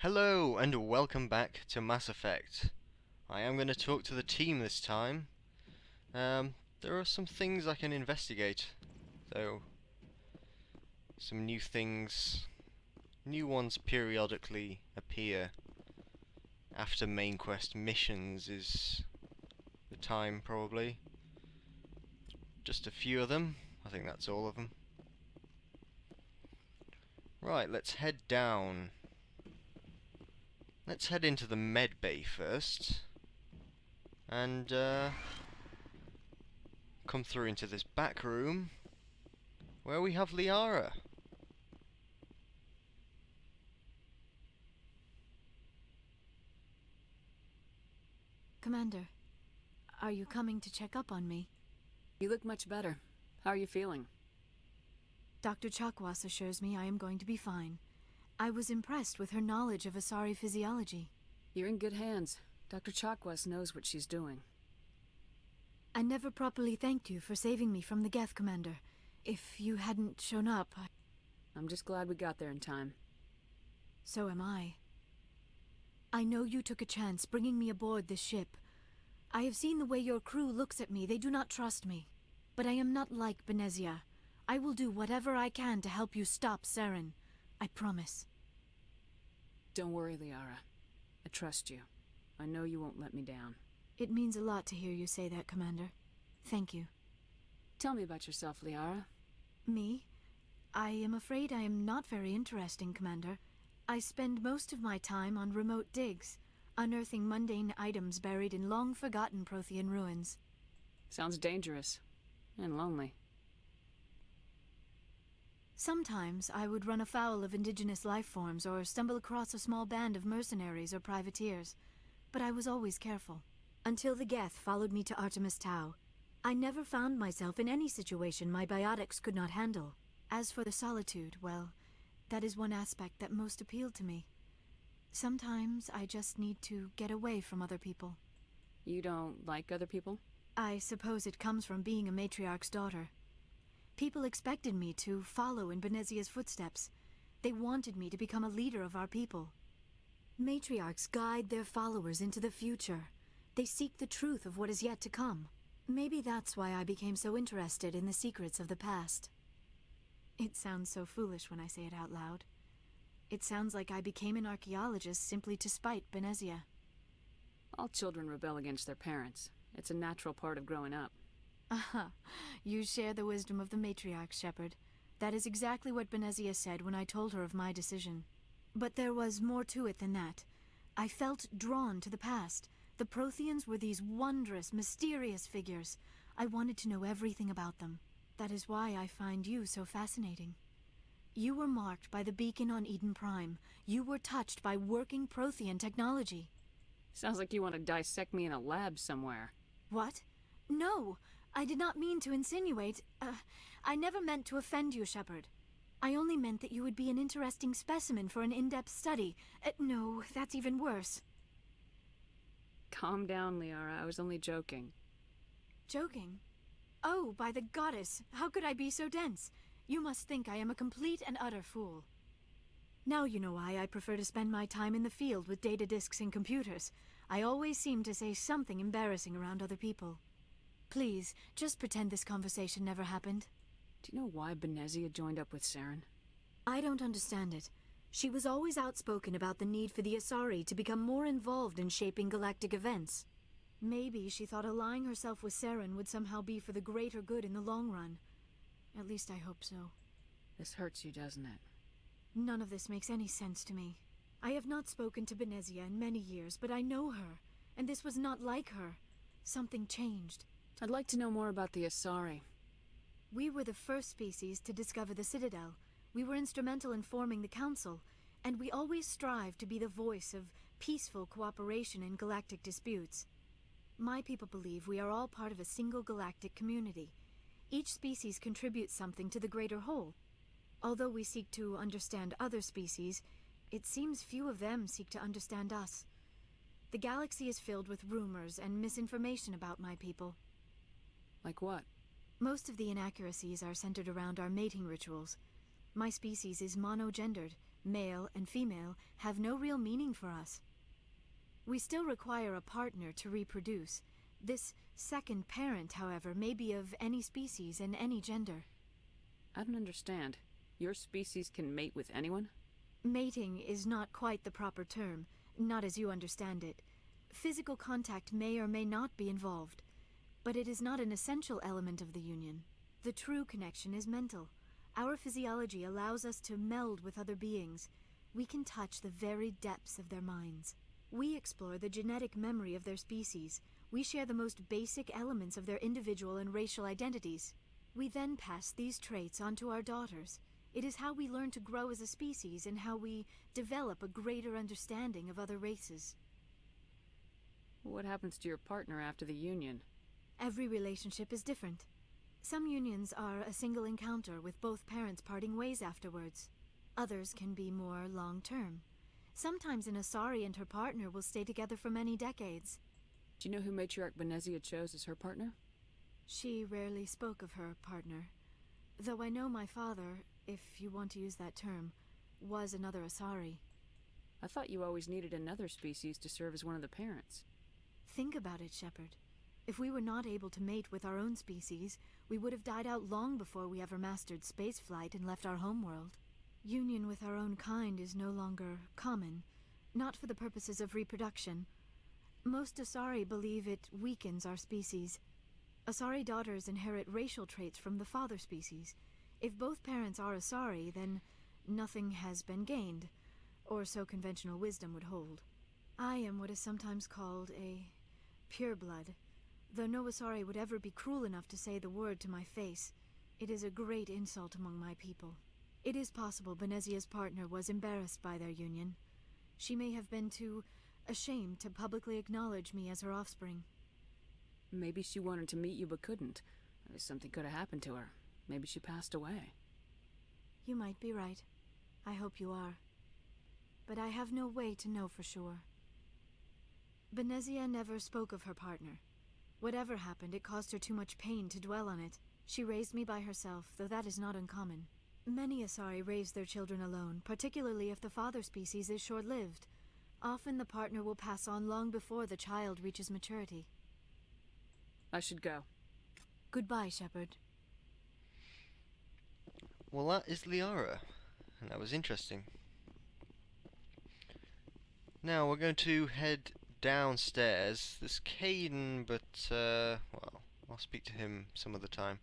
Hello and welcome back to Mass Effect. I am going to talk to the team this time. There are some things I can investigate, though. Some new things, new ones periodically appear after main quest missions is the time, probably. Just a few of them. I think that's all of them. Right, let's head down. Let's head into the med bay first. And come through into this back room where we have Liara. Commander, are you coming to check up on me? You look much better. How are you feeling? Dr. Chakwas assures me I am going to be fine. I was impressed with her knowledge of Asari physiology. You're in good hands. Dr. Chakwas knows what she's doing. I never properly thanked you for saving me from the Geth, Commander. If you hadn't shown up, I'm just glad we got there in time. So am I. I know you took a chance bringing me aboard this ship. I have seen the way your crew looks at me. They do not trust me. But I am not like Benezia. I will do whatever I can to help you stop Saren. I promise. Don't worry, Liara. I trust you. I know you won't let me down. It means a lot to hear you say that, Commander. Thank you. Tell me about yourself, Liara. Me? I am afraid I am not very interesting, Commander. I spend most of my time on remote digs, unearthing mundane items buried in long-forgotten Prothean ruins. Sounds dangerous. And lonely. Sometimes I would run afoul of indigenous life forms or stumble across a small band of mercenaries or privateers, but I was always careful. Until the Geth followed me to Artemis Tau, I never found myself in any situation my biotics could not handle. As for the solitude, well, that is one aspect that most appealed to me. Sometimes I just need to get away from other people. You don't like other people? I suppose it comes from being a matriarch's daughter. People expected me to follow in Benezia's footsteps. They wanted me to become a leader of our people. Matriarchs guide their followers into the future. They seek the truth of what is yet to come. Maybe that's why I became so interested in the secrets of the past. It sounds so foolish when I say it out loud. It sounds like I became an archaeologist simply to spite Benezia. All children rebel against their parents. It's a natural part of growing up. Aha, you share the wisdom of the matriarch, Shepard. That is exactly what Benezia said when I told her of my decision. But there was more to it than that. I felt drawn to the past. The Protheans were these wondrous, mysterious figures. I wanted to know everything about them. That is why I find you so fascinating. You were marked by the beacon on Eden Prime. You were touched by working Prothean technology. Sounds like you want to dissect me in a lab somewhere. What? No! I did not mean to insinuate. I never meant to offend you, Shepard. I only meant that you would be an interesting specimen for an in-depth study. No, that's even worse. Calm down, Liara. I was only joking. Joking? Oh, by the goddess, how could I be so dense? You must think I am a complete and utter fool. Now you know why I prefer to spend my time in the field with data disks and computers. I always seem to say something embarrassing around other people. Please, just pretend this conversation never happened. Do you know why Benezia joined up with Saren? I don't understand it. She was always outspoken about the need for the Asari to become more involved in shaping galactic events. Maybe she thought allying herself with Saren would somehow be for the greater good in the long run. At least I hope so. This hurts you, doesn't it? None of this makes any sense to me. I have not spoken to Benezia in many years, but I know her, and this was not like her. Something changed. I'd like to know more about the Asari. We were the first species to discover the Citadel. We were instrumental in forming the Council, and we always strived to be the voice of peaceful cooperation in galactic disputes. My people believe we are all part of a single galactic community. Each species contributes something to the greater whole. Although we seek to understand other species, it seems few of them seek to understand us. The galaxy is filled with rumors and misinformation about my people. Like what? Most of the inaccuracies are centered around our mating rituals. My species is monogendered, male and female, have no real meaning for us. We still require a partner to reproduce. This second parent, however, may be of any species and any gender. I don't understand. Your species can mate with anyone? Mating is not quite the proper term, not as you understand it. Physical contact may or may not be involved, but it is not an essential element of the union. The true connection is mental. Our physiology allows us to meld with other beings. We can touch the very depths of their minds. We explore the genetic memory of their species. We share the most basic elements of their individual and racial identities. We then pass these traits on to our daughters. It is how we learn to grow as a species and how we develop a greater understanding of other races. What happens to your partner after the union? Every relationship is different. Some unions are a single encounter with both parents parting ways afterwards. Others can be more long-term. Sometimes an Asari and her partner will stay together for many decades. Do you know who Matriarch Benezia chose as her partner? She rarely spoke of her partner. Though I know my father, if you want to use that term, was another Asari. I thought you always needed another species to serve as one of the parents. Think about it, Shepard. If we were not able to mate with our own species, we would have died out long before we ever mastered spaceflight and left our homeworld. Union with our own kind is no longer common, not for the purposes of reproduction. Most Asari believe it weakens our species. Asari daughters inherit racial traits from the father species. If both parents are Asari, then nothing has been gained, or so conventional wisdom would hold. I am what is sometimes called a pureblood. Though no Asari would ever be cruel enough to say the word to my face, it is a great insult among my people. It is possible Benezia's partner was embarrassed by their union. She may have been too ashamed to publicly acknowledge me as her offspring. Maybe she wanted to meet you but couldn't. Something could have happened to her. Maybe she passed away. You might be right. I hope you are. But I have no way to know for sure. Benezia never spoke of her partner. Whatever happened, it caused her too much pain to dwell on it. She raised me by herself, though that is not uncommon. Many Asari raise their children alone, particularly if the father species is short-lived. Often the partner will pass on long before the child reaches maturity. I should go. Goodbye, Shepard. Well, that is Liara, and that was interesting. Now we're going to head downstairs. There's Kaidan, but well, I'll speak to him some other time.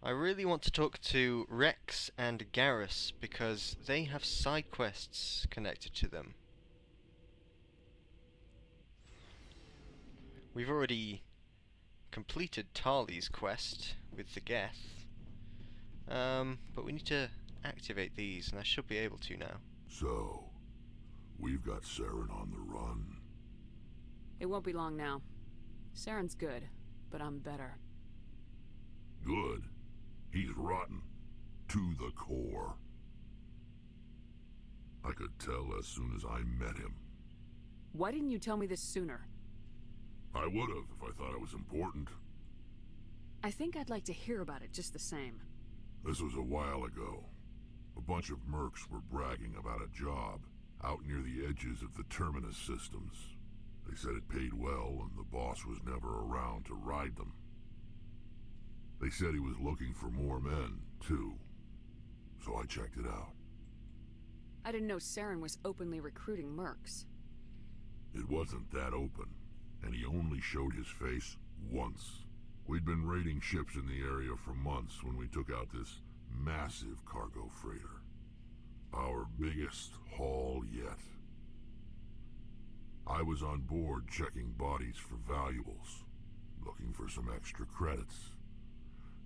I really want to talk to Wrex and Garrus because they have side quests connected to them. We've already completed Tali's quest with the Geth, but we need to activate these, and I should be able to now. So, we've got Saren on the run. It won't be long now. Saren's good, but I'm better. Good. He's rotten. To the core. I could tell as soon as I met him. Why didn't you tell me this sooner? I would have if I thought it was important. I think I'd like to hear about it just the same. This was a while ago. A bunch of mercs were bragging about a job out near the edges of the Terminus systems. They said it paid well and the boss was never around to ride them. They said he was looking for more men, too. So I checked it out. I didn't know Saren was openly recruiting mercs. It wasn't that open, and he only showed his face once. We'd been raiding ships in the area for months when we took out this massive cargo freighter. Our biggest haul yet. I was on board checking bodies for valuables, looking for some extra credits.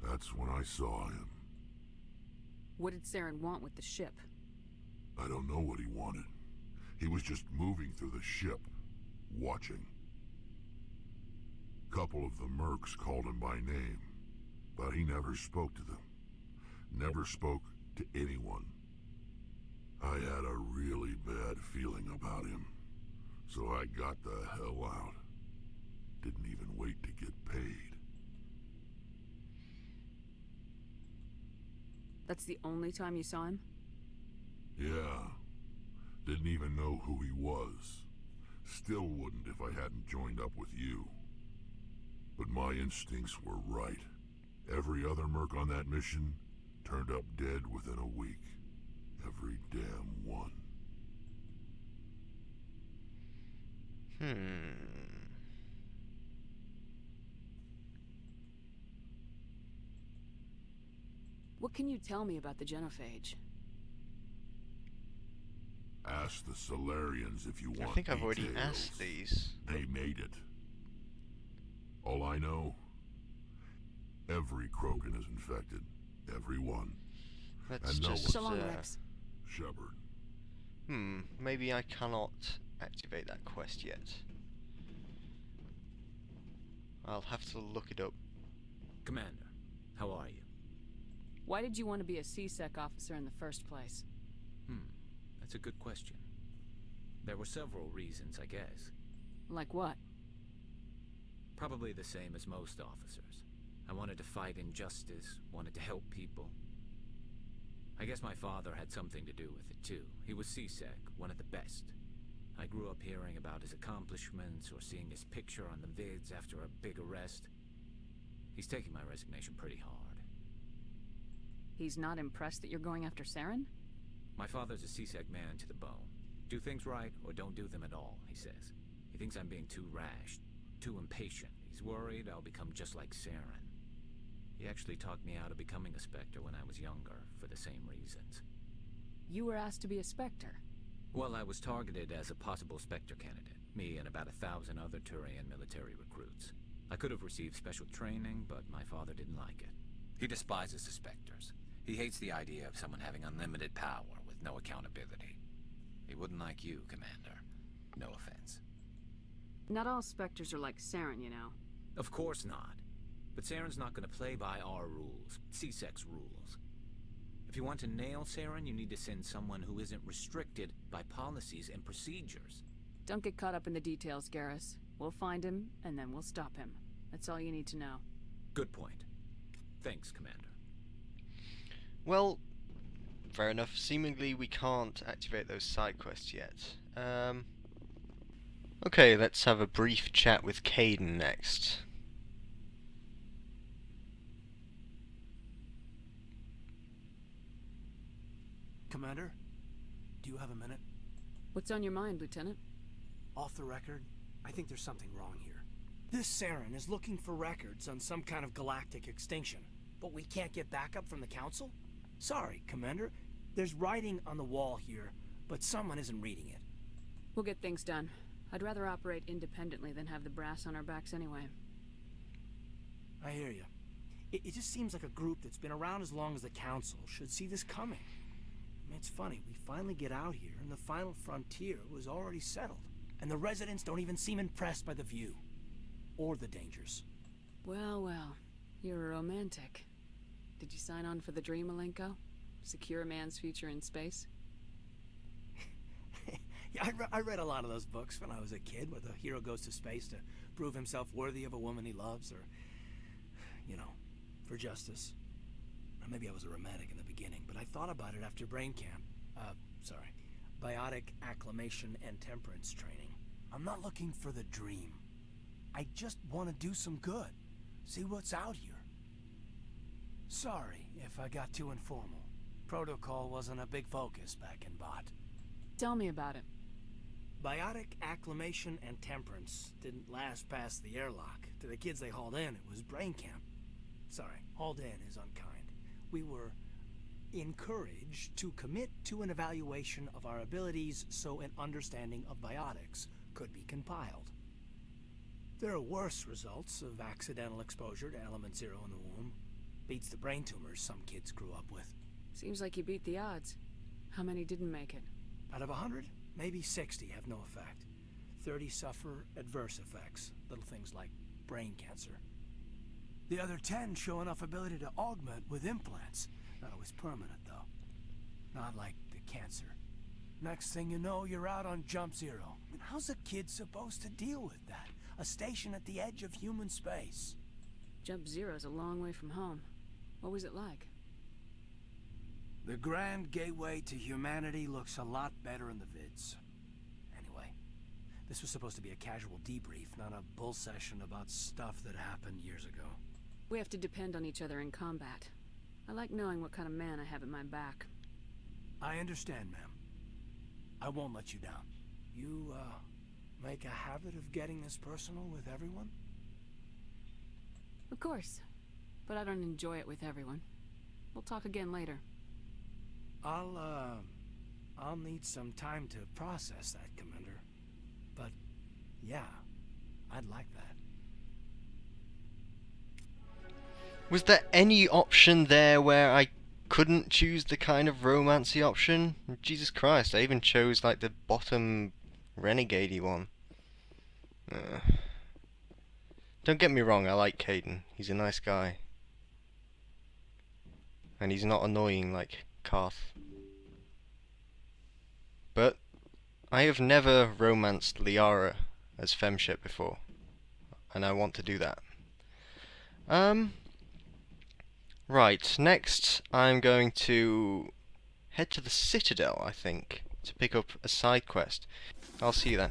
That's when I saw him. What did Saren want with the ship? I don't know what he wanted. He was just moving through the ship, watching. Couple of the mercs called him by name, but he never spoke to them. Never spoke to anyone. I had a really bad feeling about him, so I got the hell out. Didn't even wait to get paid. That's the only time you saw him? Yeah. Didn't even know who he was. Still wouldn't if I hadn't joined up with you. But my instincts were right. Every other merc on that mission turned up dead within a week. Every damn one. What can you tell me about the genophage? Ask the Solarians if you want I think I've already details. asked these. They made it. All I know, every Krogan is infected. Every one. Let's And no just... So long, Wrex. Shepard. Maybe I cannot activate that quest yet. I'll have to look it up. Commander, how are you? Why did you want to be a C-Sec officer in the first place? That's a good question. There were several reasons, I guess. Like what? Probably the same as most officers. I wanted to fight injustice, wanted to help people. I guess my father had something to do with it too. He was C-Sec, one of the best. I grew up hearing about his accomplishments or seeing his picture on the vids after a big arrest. He's taking my resignation pretty hard. He's not impressed that you're going after Saren? My father's a C-Sec man to the bone. Do things right or don't do them at all, he says. He thinks I'm being too rash, too impatient. He's worried I'll become just like Saren. He actually talked me out of becoming a Spectre when I was younger, for the same reasons. You were asked to be a Spectre. Well, I was targeted as a possible Spectre candidate. Me and about 1,000 other Turian military recruits. I could have received special training, but my father didn't like it. He despises the Spectres. He hates the idea of someone having unlimited power with no accountability. He wouldn't like you, Commander. No offense. Not all Spectres are like Saren, you know. Of course not. But Saren's not going to play by our rules, C-Sec's rules. If you want to nail Saren, you need to send someone who isn't restricted by policies and procedures. Don't get caught up in the details, Garrus. We'll find him, and then we'll stop him. That's all you need to know. Good point. Thanks, Commander. Well, fair enough. Seemingly we can't activate those side quests yet. Okay, let's have a brief chat with Kaidan next. Commander, do you have a minute? What's on your mind, Lieutenant? Off the record, I think there's something wrong here. This Saren is looking for records on some kind of galactic extinction, but we can't get backup from the Council? Sorry, Commander. There's writing on the wall here, but someone isn't reading it. We'll get things done. I'd rather operate independently than have the brass on our backs anyway. I hear you. It just seems like a group that's been around as long as the Council should see this coming. I mean, it's funny, we finally get out here, and the final frontier was already settled. And the residents don't even seem impressed by the view. Or the dangers. Well, well. You're a romantic. Did you sign on for the dream, Malenko? Secure a man's future in space? Yeah, I read a lot of those books when I was a kid, where the hero goes to space to prove himself worthy of a woman he loves, or, you know, for justice. Or maybe I was a romantic in the beginning, but I thought about it after brain camp. Biotic acclimation and temperance training. I'm not looking for the dream. I just want to do some good. See what's out here. Sorry if I got too informal. Protocol wasn't a big focus back in Bot. Tell me about it. Biotic acclimation and temperance didn't last past the airlock. To the kids they hauled in, it was brain camp. Sorry, hauled in is unkind. We were encouraged to commit to an evaluation of our abilities so an understanding of biotics could be compiled. There are worse results of accidental exposure to element 0 in the womb. Beats the brain tumors some kids grew up with. Seems like you beat the odds. How many didn't make it? Out of 100, maybe 60 have no effect. 30 suffer adverse effects, little things like brain cancer. The other 10 show enough ability to augment with implants. Not always permanent, though. Not like the cancer. Next thing you know, you're out on Jump Zero. I mean, how's a kid supposed to deal with that? A station at the edge of human space. Jump Zero's a long way from home. What was it like? The grand gateway to humanity looks a lot better in the vids. Anyway, this was supposed to be a casual debrief, not a bull session about stuff that happened years ago. We have to depend on each other in combat. I like knowing what kind of man I have at my back. I understand, ma'am. I won't let you down. You, make a habit of getting this personal with everyone? Of course. But I don't enjoy it with everyone. We'll talk again later. I'll need some time to process that, Commander. But, yeah, I'd like that. Was there any option there where I couldn't choose the kind of romancy option? Jesus Christ, I even chose like the bottom renegade-y one. Don't get me wrong, I like Kaidan. He's a nice guy. And he's not annoying like Karth. But I have never romanced Liara as femship before. And I want to do that. Right, next I'm going to head to the Citadel, I think, to pick up a side quest. I'll see you then.